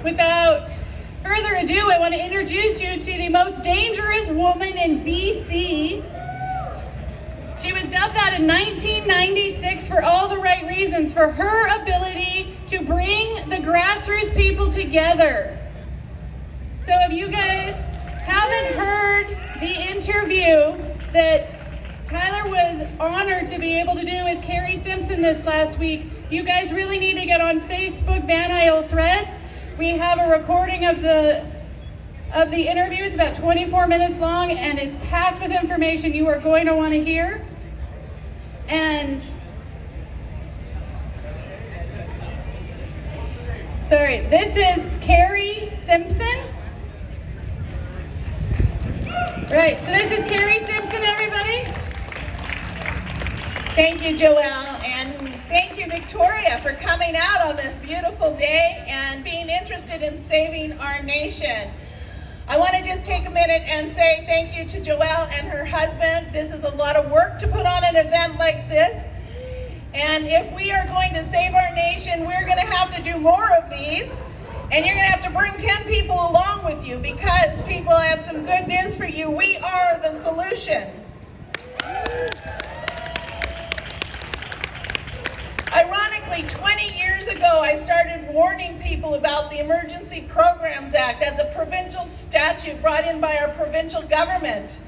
Without further ado, I want to introduce you to the most dangerous woman in BC. She was dubbed that in 1996 for all the right reasons, for her ability to bring the grassroots people together. So if you guys haven't heard the interview that Tyler was honored to be able to do with Kari Simpson this last week, you guys really need to get on Facebook Van Isle threads. We have a recording of the interview. It's about 24 minutes long and it's packed with information you are going to want to hear. And sorry, this is Kari Simpson. Right, so this is Kari Simpson, everybody. Thank you, Joelle, and thank you, Victoria, for coming out on this beautiful day and being interested in saving our nation. I want to just take a minute and say thank you to Joelle and her husband. This is a lot of work to put on an event like this. And if we are going to save our nation, we're going to have to do more of these. And you're going to have to bring 10 people along with you because, people, I have some good news for you. We are the solution. Ironically, 20 years ago, I started warning people about the Emergency Programs Act as a provincial statute brought in by our provincial government.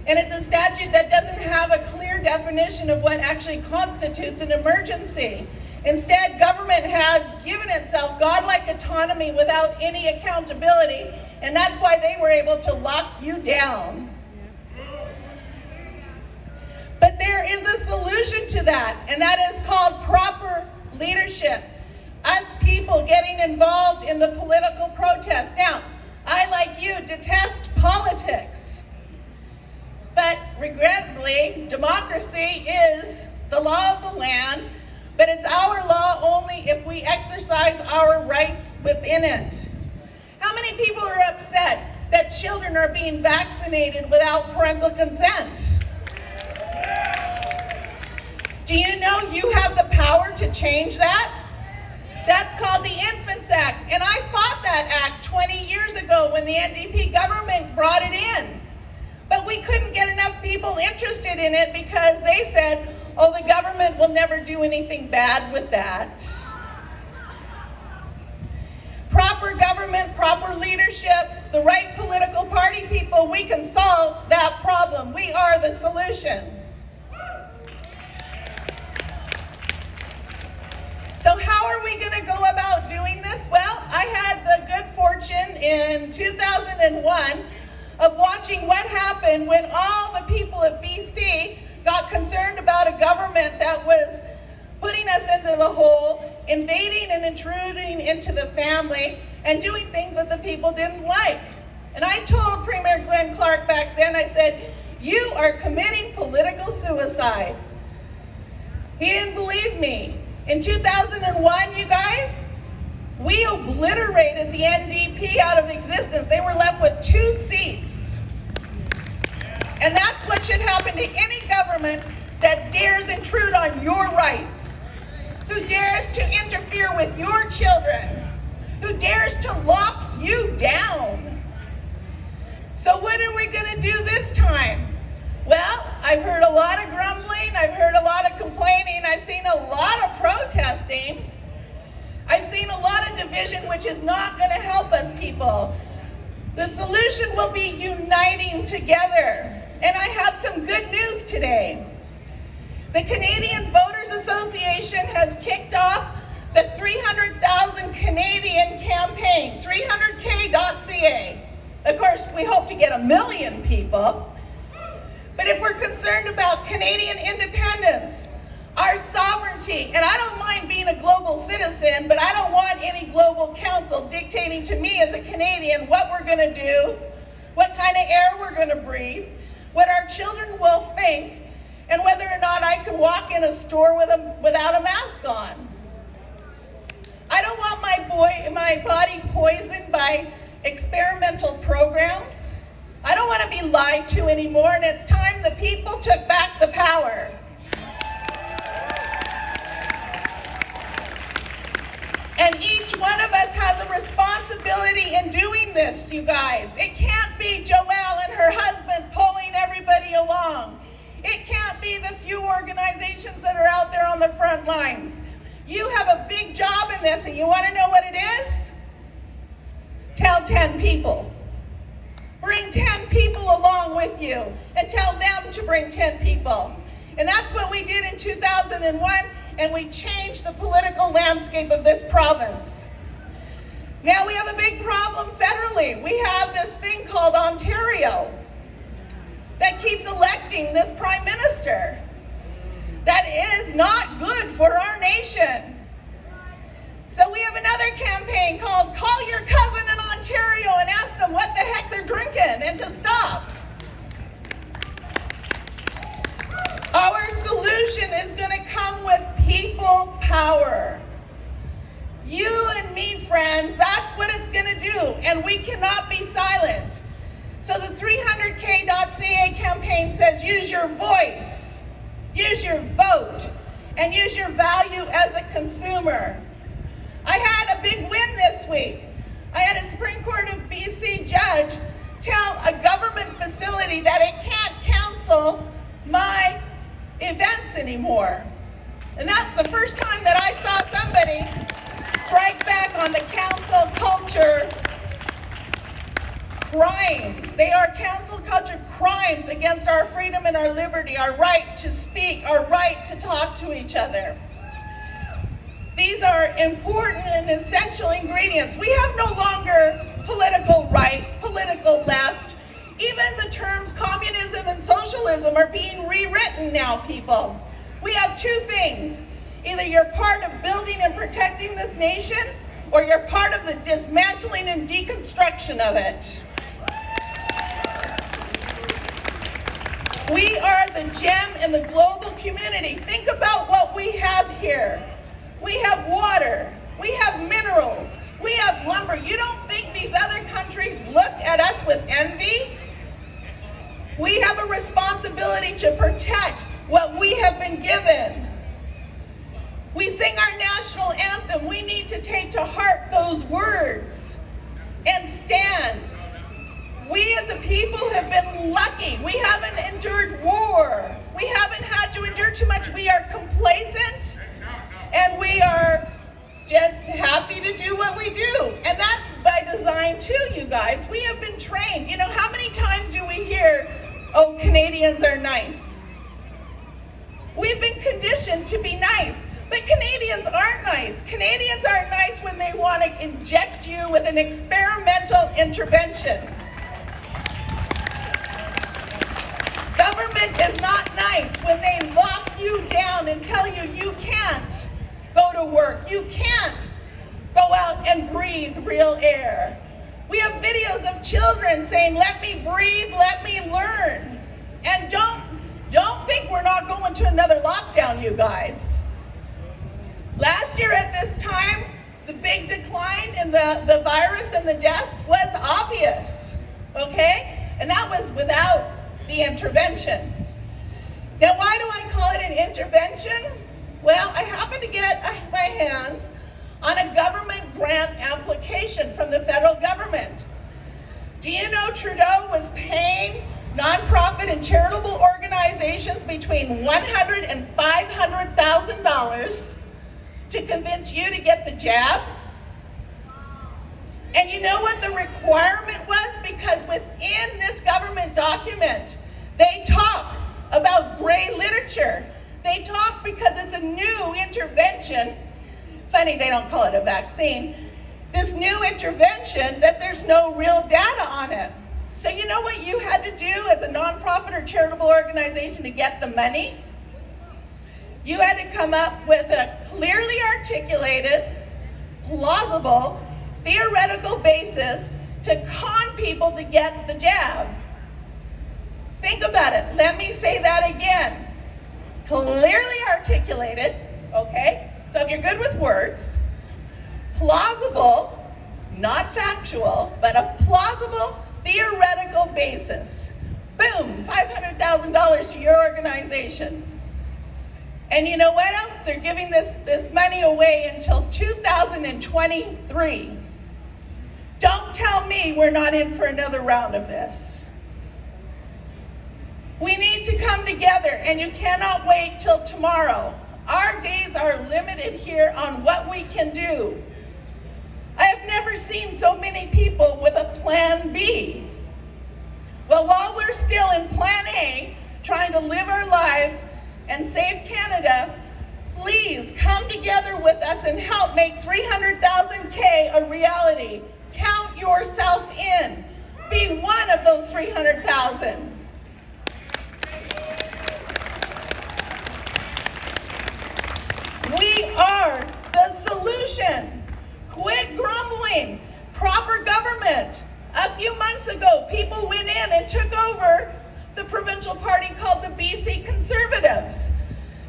And it's a statute that doesn't have a clear definition of what actually constitutes an emergency. Instead, government has given itself godlike autonomy without any accountability, and that's why they were able to lock you down. But there is a solution to that, and that is called proper leadership. Us people getting involved in the political protest. Now, I, like you, detest politics. But regrettably, democracy is the law of the land, but it's our law only if we exercise our rights within it. How many people are upset that children are being vaccinated without parental consent? Do you know you have the power to change that? That's called the Infants Act, and I fought that act 20 years ago when the NDP government brought it in. But we couldn't get enough people interested in it because they said, oh, the government will never do anything bad with that. Proper government, proper leadership, the right political party, people, we can solve that problem. We are the solution. So how are we going to go about doing this? Well, I had the good fortune in 2001 of watching what happened when all the people of BC got concerned about a government that was putting us into the hole, invading and intruding into the family, and doing things that the people didn't like. And I told Premier Glenn Clark back then, I said, you are committing political suicide. He didn't believe me. In 2001, you guys, we obliterated the NDP out of existence. They were left with 2 seats. And that's what should happen to any government that dares intrude on your rights, who dares to interfere with your children, who dares to lock you down. So what are we going to do this time? Well, I've heard a lot of grumbling, I've heard a lot of complaining, I've seen a lot of protesting, I've seen a lot of division, which is not going to help us, people. The solution will be uniting together. And I have some good news today. The Canadian Voters Association has kicked off the 300,000 Canadian campaign, 300k.ca. Of course, we hope to get 1 million people. But if we're concerned about Canadian independence, our sovereignty, and I don't mind being a global citizen, but I don't want any global council dictating to me as a Canadian what we're going to do, what kind of air we're going to breathe, what our children will think, and whether or not I can walk in a store without a mask on. I don't want my body poisoned by experimental programs. I don't want to be lied to anymore, and it's time the people took back the power. And And each one of us has a responsibility in doing this, you guys. It can't be Joelle and her husband pulling everybody along. It can't be the few organizations that are out there on the front lines. You have a big job in this, and you want to know what it is? Tell 10 people. Bring 10 people along with you and tell them to bring 10 people. And that's what we did in 2001, and we changed the political landscape of this province. Now we have a big problem federally. We have this thing called Ontario that keeps electing this prime minister. That is not good for our nation. So we have another campaign called Call Your Cousin in Ontario and ask them what the heck they're drinking and to stop. Our solution is going to come with people power. You and me, friends, that's what it's going to do, and we cannot be silent. So the 300k.ca campaign says use your voice, use your vote, and use your value as a consumer. I had a big win this week. I had a Supreme Court of BC judge tell a government facility that it can't cancel my events anymore. And that's the first time that I saw somebody strike back on the council culture crimes. They are council culture crimes against our freedom and our liberty, our right to speak, our right to talk to each other. These are important and essential ingredients. We have no longer political right, political left. Even the terms communism and socialism are being rewritten now, people. We have two things. Either you're part of building and protecting this nation, or you're part of the dismantling and deconstruction of it. We are the gem in the global community. Think about what we have here. We have water, we have minerals, we have lumber. You don't think these other countries look at us with envy? We have a responsibility to protect what we have been given. We sing our national anthem. We need to take to heart those words and stand. We as a people have been lucky. We haven't endured war. We haven't had to endure too much. We are complacent. And we are just happy to do what we do. And that's by design too, you guys. We have been trained. You know, how many times do we hear, oh, Canadians are nice? We've been conditioned to be nice. But Canadians aren't nice. Canadians aren't nice when they want to inject you with an experimental intervention. Government is not nice when they lock you down and tell you you can't go to work. You can't go out and breathe real air. We have videos of children saying, let me breathe, let me learn. And don't think we're not going to another lockdown, you guys. Last year at this time, the big decline in the virus and the deaths was obvious, okay? And that was without the intervention. Now, why do I call it an intervention? Well, I happened to get my hands on a government grant application from the federal government. Do you know Trudeau was paying nonprofit and charitable organizations between $100,000 and $500,000 to convince you to get the jab? And you know what the requirement was? Because within this government document, they talk about gray literature. They talk because it's a new intervention. Funny, they don't call it a vaccine. This new intervention that there's no real data on it. So you know what you had to do as a nonprofit or charitable organization to get the money? You had to come up with a clearly articulated, plausible, theoretical basis to con people to get the jab. Think about it. Let me say that again. Clearly articulated, okay? So if you're good with words, plausible, not factual, but a plausible theoretical basis. Boom, $500,000 to your organization. And you know what else? They're giving this money away until 2023. Don't tell me we're not in for another round of this. We need to come together, and you cannot wait till tomorrow. Our days are limited here on what we can do. I have never seen so many people with a plan B. Well, while we're still in plan A, trying to live our lives and save Canada, please come together with us and help make 300,000K a reality. Count yourself in. Be one of those 300,000. We are the solution. Quit grumbling. Proper government. A few months ago, people went in and took over the provincial party called the BC Conservatives.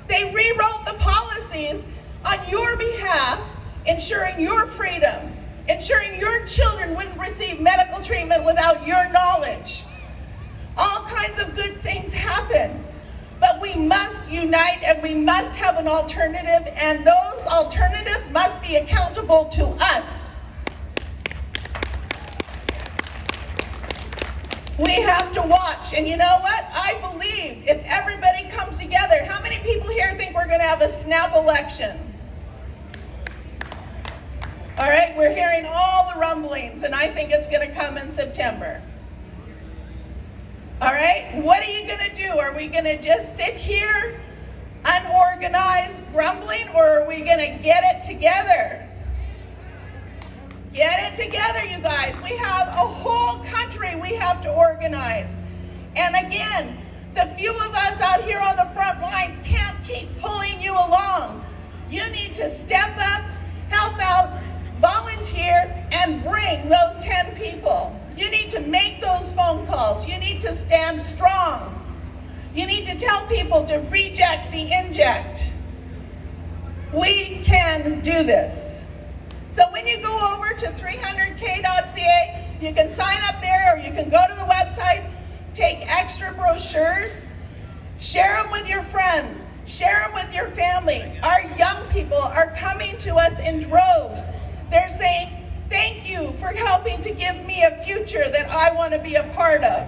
They rewrote the policies on your behalf, ensuring your freedom, ensuring your children wouldn't receive medical treatment without your knowledge. All kinds of good things happen, but we must unite and we must have an alternative, and those alternatives must be accountable to us. We have to watch, and you know what? I believe if everybody comes together, how many people here think we're going to have a snap election? All right, we're hearing all the rumblings, and I think it's going to come in September. All right, what are you going to do? Are we going to just sit here, unorganized, grumbling, or are we going to get it together? Get it together, you guys. We have a whole country we have to organize. And again, the few of us out here on the front lines can't keep pulling you along. You need to step up, help out, volunteer, and bring those 10 people. You need to make those phone calls. You need to stand strong. You need to tell people to reject the inject. We can do this. So when you go over to 300k.ca, you can sign up there, or you can go to the website, take extra brochures, share them with your friends, share them with your family. Our young people are coming to us in droves. They're saying, thank you for helping to give me a future that I want to be a part of.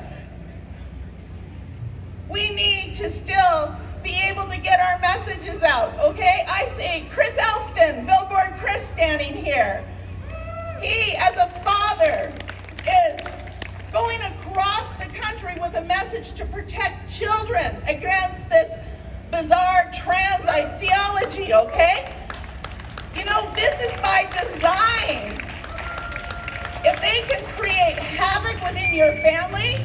We need to still be able to get our messages out, okay? I see Chris Elston, Billboard Chris, standing here. He, as a father, is going across the country with a message to protect children against this bizarre trans ideology, okay? You know, this is by design. If they can create havoc within your family,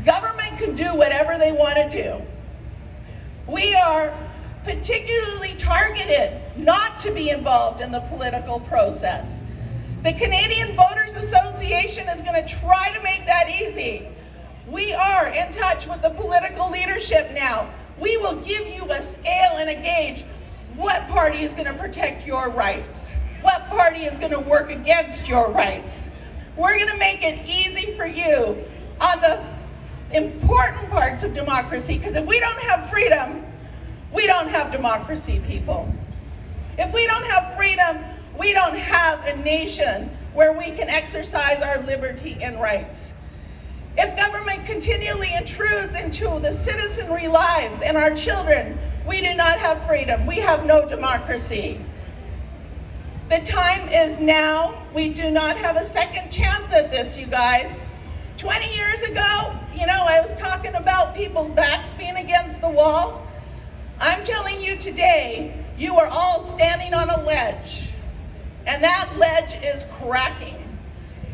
government can do whatever they want to do. We are particularly targeted not to be involved in the political process. The Canadian Voters Association is going to try to make that easy. We are in touch with the political leadership now. We will give you a scale and a gauge. What party is going to protect your rights? What party is going to work against your rights? We're going to make it easy for you on the important parts of democracy, because if we don't have freedom, we don't have democracy, people. If we don't have freedom, we don't have a nation where we can exercise our liberty and rights. If government continually intrudes into the citizenry lives and our children, we do not have freedom. We have no democracy. The time is now. We do not have a second chance at this, you guys. 20 years ago, you know, I was talking about people's backs being against the wall. I'm telling you today, you are all standing on a ledge, and that ledge is cracking.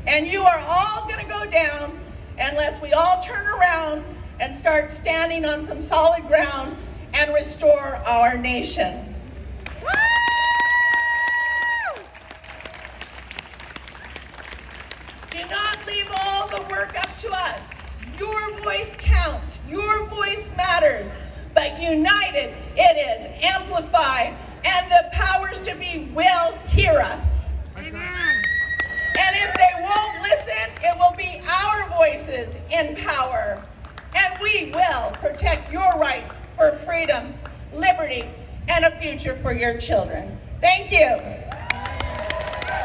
And you are all going to go down unless we all turn around and start standing on some solid ground and restore our nation. Do not leave all the work up to us. Your voice counts. Your voice matters. But united, it is amplified, and the powers to be will hear us. Amen. And if they won't listen, it will be our voices in power. And we will protect your rights for freedom, liberty, and a future for your children. Thank you.